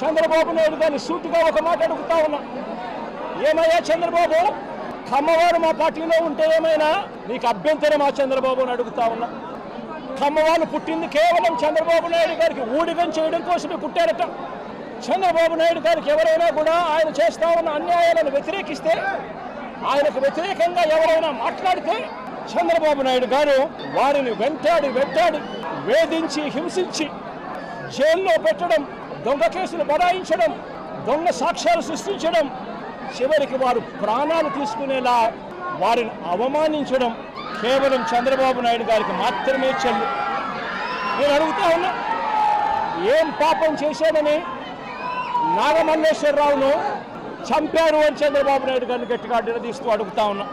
చంద్రబాబు నాయుడు గారిని సూటిగా ఒక మాట అడుగుతా ఉన్నా. ఏమయ్యా చంద్రబాబు, కమ్మవారు మా పార్టీలో ఉంటే ఏమైనా నీకు అభ్యంతరం? ఆ చంద్రబాబుని అడుగుతా ఉన్నా. కమ్మవాళ్ళు పుట్టింది కేవలం చంద్రబాబు నాయుడు గారికి ఊడిగం చేయడం కోసమే పుట్టారట. చంద్రబాబు నాయుడు గారికి ఎవరైనా కూడా ఆయన చేస్తా ఉన్న అన్యాయాలను వ్యతిరేకిస్తే, ఆయనకు వ్యతిరేకంగా ఎవరైనా మాట్లాడితే చంద్రబాబు నాయుడు గారు వారిని వెంటాడి వేధించి హింసించి జైల్లో పెట్టడం, దొంగ కేసులు బడాయించడం, దొంగ సాక్ష్యాలు సృష్టించడం, చివరికి వారు ప్రాణాలు తీసుకునేలా వారిని అవమానించడం కేవలం చంద్రబాబు నాయుడు గారికి మాత్రమే చెల్లు. నేను అడుగుతా ఉన్నా, ఏం పాపం చేశాడని నాగమల్లేశ్వరరావును చంపారు అని చంద్రబాబు నాయుడు గారిని గట్టిగా నిలదీస్తూ అడుగుతా ఉన్నా.